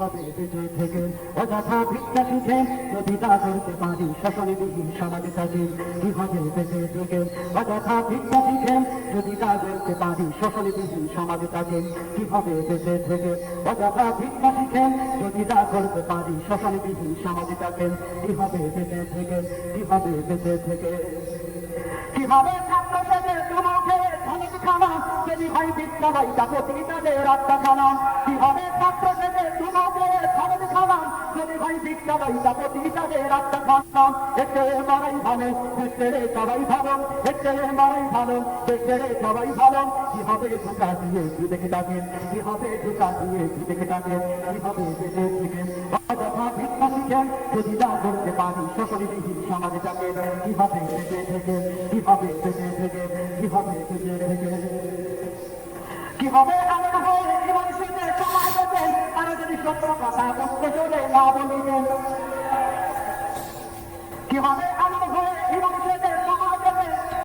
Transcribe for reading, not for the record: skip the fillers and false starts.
হবে বেঁচে থেকে অযথা ভিক্ষা শিখে যদি তা করতে পারি শোষণবিহীন সমাজে থাকে কি হবে বেঁচে থেকে অযথা ভিক্ষা শিখে যদি তা করতে পারি শোষণবিহীন সমাজে থাকে কি হবে বেঁচে থেকে অযথা ভিক্ষা শিখে যদি তা করতে পারি শোষণবিহীন সমাজে থাকে কি হবে বেঁচে থেকে কি হবে বেঁচে থেকে কি হবে ছাত্র সেজে তোমাকে ধনিক খানা যদি হয় বিদ্যালয় যাবতীয় তাদের আত্মাখানা কি হবে ছাত্র সেজে তোমাকে ধনিক খানা যদি হয় বিদ্যালয় যাবতীয় তাদের আত্মাখানা এতে মারাই ভালো দেশে সবাই ভালো এতে মারাই ভালো দেশে সবাই ভালো কি হবে ঢোকা দিয়ে কি দেখে থাকেন কি হবে ঢোকা দিয়ে কি দেখে থাকেন কি হবে বেঁচে থেকে অযথা ভিক্ষা শিখে যদি না করতে পারি শোষণবিহীন সমাজে থাকে কি হবে বেঁচে থেকে কি হবে বেঁচে থেকে কি হবে বেঁচে থেকে কি হবে আলোর হয়ে জীবন শুনে সময় দেবেন আর যদি সত্য কথা বলতে চলে না বলিবেন কি হবে